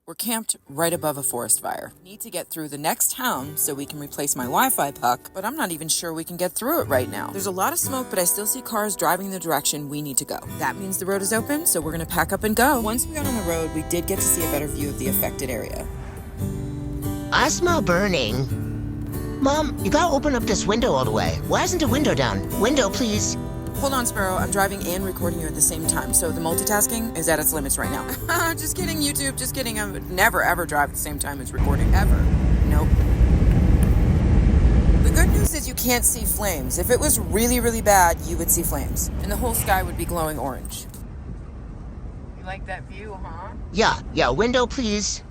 We're camped right above a forest fire. Need to get through the next town so we can replace my Wi-Fi puck, but I'm not even sure we can get through it right now. There's a lot of smoke, but I still see cars driving the direction we need to go. That means the road is open, so we're gonna pack up and go. Once we got on the road, we did get to see a better view of the affected area. I smell burning. Mom, you gotta open up this window all the way. Why isn't the window down? Window, please. Hold on, Sparrow. I'm driving and recording you at the same time, so the multitasking is at its limits right now. Just kidding, YouTube. Just kidding. I would never, ever drive at the same time as recording. Ever. Nope. The good news is you can't see flames. If it was really, really bad, you would see flames. And the whole sky would be glowing orange. You like that view, huh? Yeah, window, please.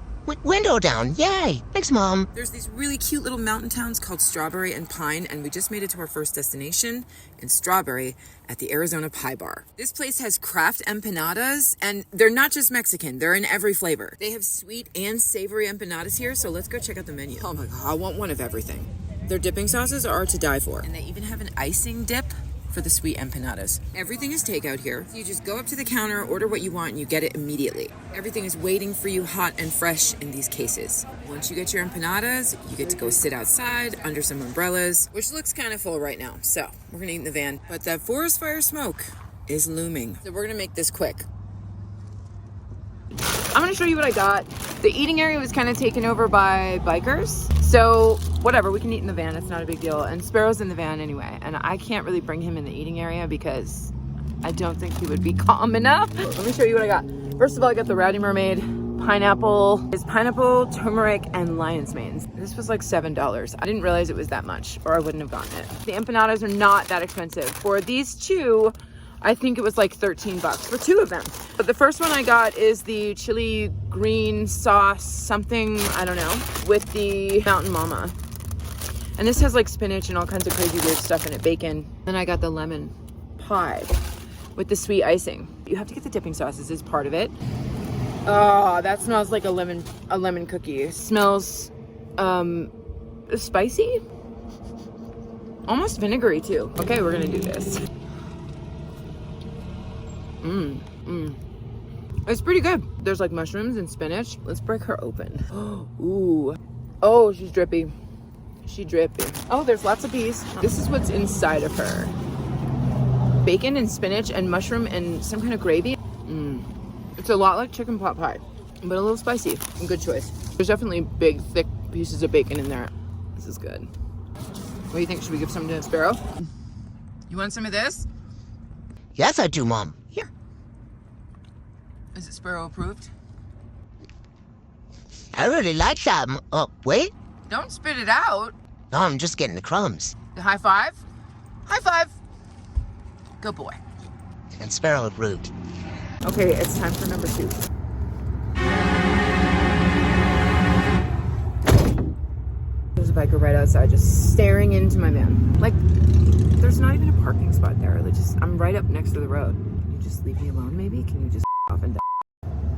Window down, yay! Thanks, Mom. There's these really cute little mountain towns called Strawberry and Pine, and we just made it to our first destination in Strawberry at the Arizona PieBar. This place has craft empanadas, and they're not just Mexican, they're in every flavor. They have sweet and savory empanadas here, so let's go check out the menu. Oh my God, I want one of everything. Their dipping sauces are to die for, and they even have an icing dip for the sweet empanadas. Everything is takeout here. So you just go up to the counter, order what you want, and you get it immediately. Everything is waiting for you hot and fresh in these cases. Once you get your empanadas, you get to go sit outside under some umbrellas, which looks kind of full right now. So we're gonna eat in the van, but that forest fire smoke is looming. So we're gonna make this quick. I'm gonna show you what I got. The eating area was kind of taken over by bikers. So whatever, we can eat in the van, it's not a big deal. And Sparrow's in the van anyway. And I can't really bring him in the eating area because I don't think he would be calm enough. Let me show you what I got. First of all, I got the Rowdy Mermaid pineapple. It's pineapple, turmeric, and lion's manes. This was like $7. I didn't realize it was that much or I wouldn't have gotten it. The empanadas are not that expensive. For these two, I think it was like 13 bucks for two of them. But the first one I got is the chili green sauce something, I don't know, with the Mountain Mama. And this has like spinach and all kinds of crazy weird stuff in it, bacon. Then I got the lemon pie with the sweet icing. You have to get the dipping sauces as part of it. Oh, that smells like a lemon cookie. It smells spicy, almost vinegary too. Okay, we're gonna do this. It's pretty good. There's like mushrooms and spinach. Let's break her open. Ooh. Oh, she's drippy. She drippy. Oh, there's lots of peas. This is what's inside of her. Bacon and spinach and mushroom and some kind of gravy. It's a lot like chicken pot pie, but a little spicy. Good choice. There's definitely big, thick pieces of bacon in there. This is good. What do you think? Should we give some to Sparrow? You want some of this? Yes, I do, Mom. Here. Is it Sparrow approved? I really like that. Oh, wait. Don't spit it out. No, I'm just getting the crumbs. The high five? High five. Good boy. And Sparrow approved. Okay, it's time for number 2. There's a biker right outside just staring into my van. Like, there's not even a parking spot there. Like, I'm right up next to the road. Can you just leave me alone, maybe? Can you just off and down?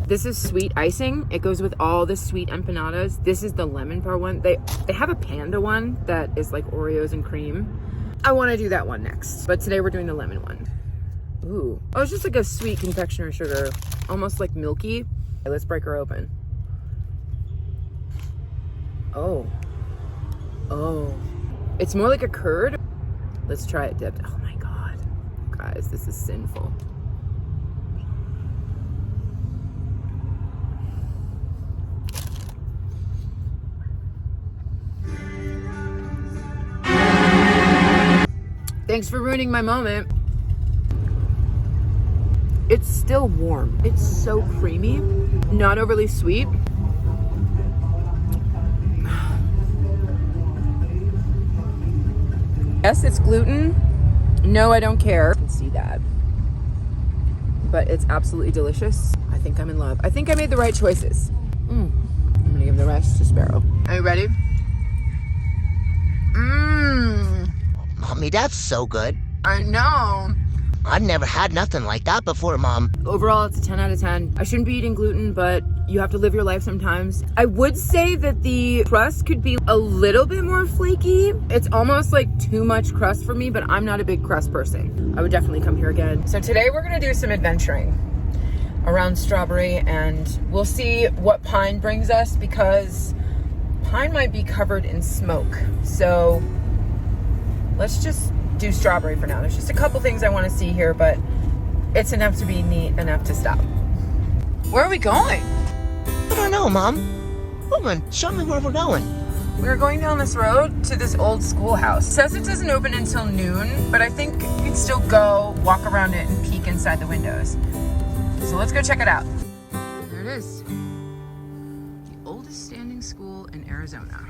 This is sweet icing. It goes with all the sweet empanadas. This is the lemon bar one. They have a panda one that is like Oreos and cream. I want to do that one next. But today we're doing the lemon one. Ooh. Oh, it's just like a sweet confectioner sugar. Almost like milky. Okay, let's break her open. Oh. Oh. It's more like a curd. Let's try it dipped. Oh my God. Guys, this is sinful. Thanks for ruining my moment. It's still warm. It's so creamy, not overly sweet. Yes, it's gluten. No, I don't care. You can see that. But it's absolutely delicious. I think I'm in love. I think I made the right choices. I'm gonna give the rest to Sparrow. Are you ready? Mommy, that's so good. I know. I've never had nothing like that before, Mom. Overall, it's a 10 out of 10. I shouldn't be eating gluten, but you have to live your life sometimes. I would say that the crust could be a little bit more flaky. It's almost like too much crust for me, but I'm not a big crust person. I would definitely come here again. So today we're gonna do some adventuring. around Strawberry, and we'll see what Pine brings us, because Pine might be covered in smoke. So let's just do Strawberry for now. There's just a couple things I want to see here, but it's enough to be neat enough to stop. Where are we going? I don't know, Mom. Woman, show me where we're going. We're going down this road to this old schoolhouse. It says it doesn't open until noon, but I think you can still go walk around it and peek inside the windows. So let's go check it out. There it is. The oldest standing school in Arizona.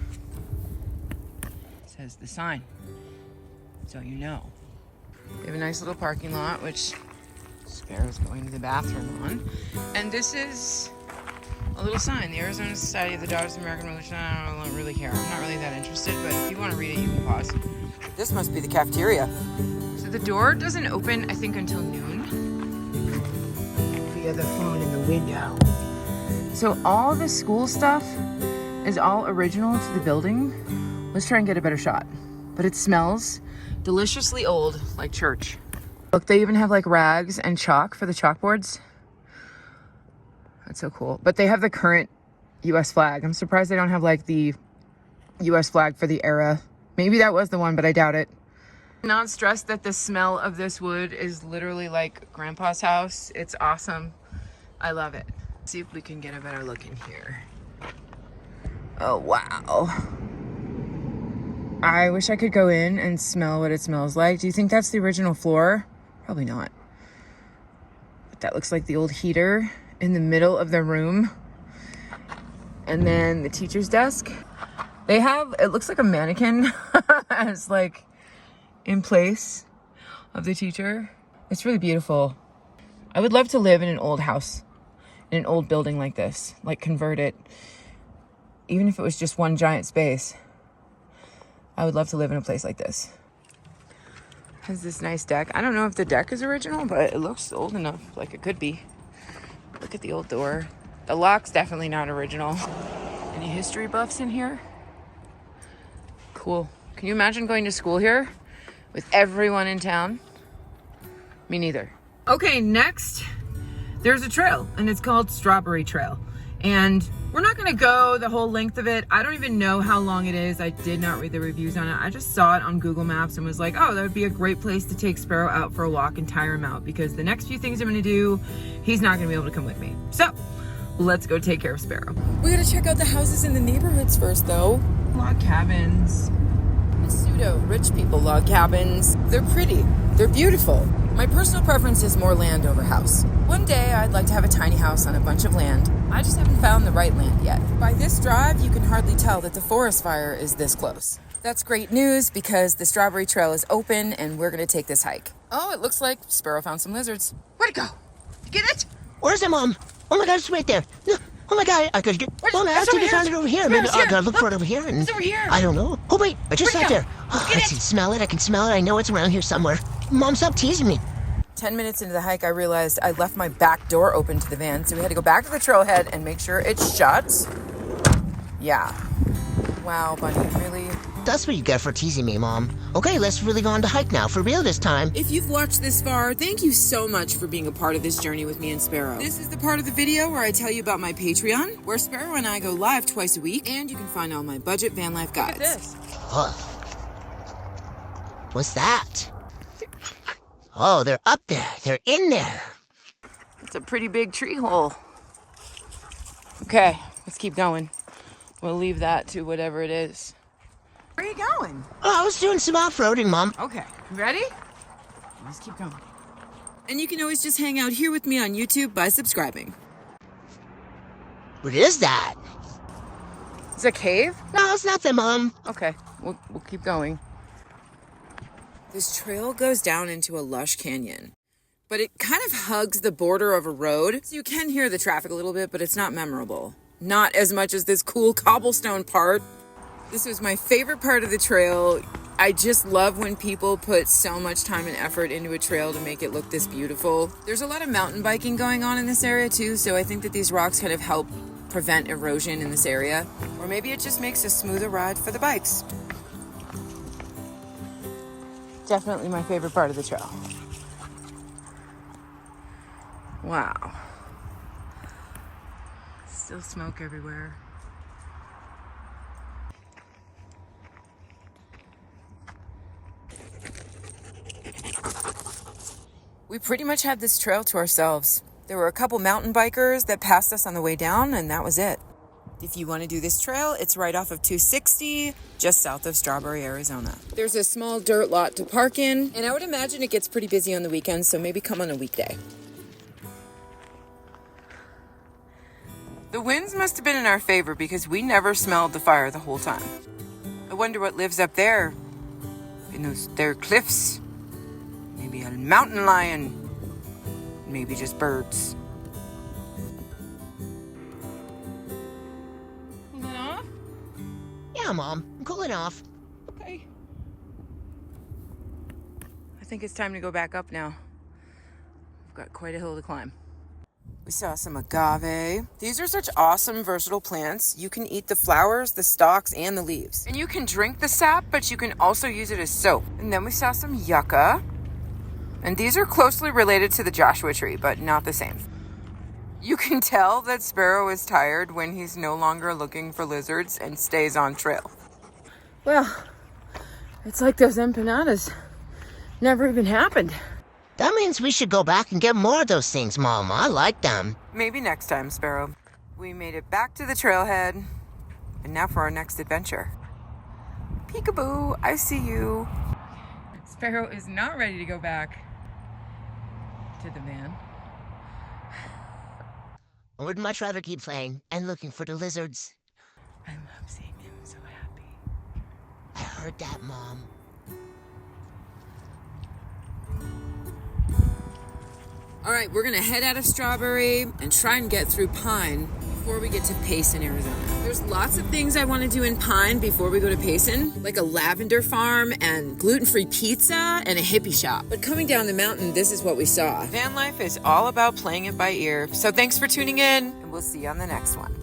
It says the sign, so you know. We have a nice little parking lot, which Sparrow's going to the bathroom on. And this is a little sign, the Arizona Society of the Daughters of American Revolution. I don't really care. I'm not really that interested, but if you want to read it, you can pause. This must be the cafeteria. So the door doesn't open, I think, until noon. Via the phone in the window. So all the school stuff is all original to the building. Let's try and get a better shot. But it smells deliciously old, like church. Look, they even have like rags and chalk for the chalkboards. That's so cool. But they have the current US flag. I'm surprised they don't have like the US flag for the era. Maybe that was the one, but I doubt it. I'm not stressed that the smell of this wood is literally like Grandpa's house. It's awesome. I love it. Let's see if we can get a better look in here. Oh, wow. I wish I could go in and smell what it smells like. Do you think that's the original floor? Probably not. But that looks like the old heater in the middle of the room. And then the teacher's desk. They have, it looks like a mannequin as like in place of the teacher. It's really beautiful. I would love to live in an old house, in an old building like this, like convert it. Even if it was just one giant space, I would love to live in a place like this. Has this nice deck. I don't know if the deck is original, but it looks old enough, like it could be. Look at the old door. The lock's definitely not original. Any history buffs in here? Cool. Can you imagine going to school here with everyone in town? Me neither. Okay, next, there's a trail, and it's called Strawberry Trail. And we're not gonna go the whole length of it. I don't even know how long it is. I did not read the reviews on it. I just saw it on Google Maps and was like, oh, that would be a great place to take Sparrow out for a walk and tire him out, because the next few things I'm gonna do, he's not gonna be able to come with me. So let's go take care of Sparrow. We gotta check out the houses in the neighborhoods first though. Log cabins. Pseudo rich people log cabins. They're pretty, they're beautiful. My personal preference is more land over house. One day I'd like to have a tiny house on a bunch of land. I just haven't found the right land yet. By this drive, you can hardly tell that the forest fire is this close. That's great news because the Strawberry Trail is open and we're gonna take this hike. Oh, it looks like Sparrow found some lizards. Where'd it go? You get it? Where's it, Mom? Oh my God, it's right there. Oh my God, I could get. Oh no, I think I found it over here. Maybe I gotta look for it over here. And It's over here. I don't know. Oh wait, I just sat there. Oh, I can smell it. I can smell it. I know it's around here somewhere. Mom, stop teasing me. 10 minutes into the hike, I realized I left my back door open to the van, so we had to go back to the trailhead and make sure it's shut. Yeah. Wow, Bunny, really? That's what you get for teasing me, Mom. Okay, let's really go on the hike now, for real this time. If you've watched this far, thank you so much for being a part of this journey with me and Sparrow. This is the part of the video where I tell you about my Patreon, where Sparrow and I go live twice a week, and you can find all my budget van life guides. Look at this. Oh. What's that? Oh, they're up there. They're in there. It's a pretty big tree hole. Okay, let's keep going. We'll leave that to whatever it is. Where are you going? Oh, I was doing some off-roading, Mom. Okay, ready? Let's keep going. And you can always just hang out here with me on YouTube by subscribing. What is that? Is it a cave? No, it's nothing, Mom. Okay, we'll keep going. This trail goes down into a lush canyon, but it kind of hugs the border of a road, so you can hear the traffic a little bit, but it's not memorable. Not as much as this cool cobblestone part. This was my favorite part of the trail. I just love when people put so much time and effort into a trail to make it look this beautiful. There's a lot of mountain biking going on in this area too, so I think that these rocks kind of help prevent erosion in this area. Or maybe it just makes a smoother ride for the bikes. Definitely my favorite part of the trail. Wow. Still smoke everywhere. We pretty much had this trail to ourselves. There were a couple mountain bikers that passed us on the way down, and that was it. If you want to do this trail, it's right off of 260, just south of Strawberry, Arizona. There's a small dirt lot to park in, and I would imagine it gets pretty busy on the weekends, so maybe come on a weekday. The winds must have been in our favor because we never smelled the fire the whole time. I wonder what lives up there in those there cliffs. Maybe a mountain lion. Maybe just birds. Cooling off? Yeah, Mom, I'm cooling off. Okay. I think it's time to go back up now. We've got quite a hill to climb. We saw some agave. These are such awesome, versatile plants. You can eat the flowers, the stalks, and the leaves. And you can drink the sap, but you can also use it as soap. And then we saw some yucca. And these are closely related to the Joshua tree, but not the same. You can tell that Sparrow is tired when he's no longer looking for lizards and stays on trail. Well, it's like those empanadas never even happened. That means we should go back and get more of those things, Mom. I like them. Maybe next time, Sparrow. We made it back to the trailhead, and now for our next adventure. Peekaboo, I see you. Sparrow is not ready to go back to the van. I would much rather keep playing and looking for the lizards. I love seeing him so happy. I heard that, Mom. All right, we're gonna head out of Strawberry and try and get through Pine before we get to Payson, Arizona. There's lots of things I want to do in Pine before we go to Payson, like a lavender farm and gluten-free pizza and a hippie shop. But coming down the mountain, this is what we saw. Vanlife is all about playing it by ear. So thanks for tuning in, and we'll see you on the next one.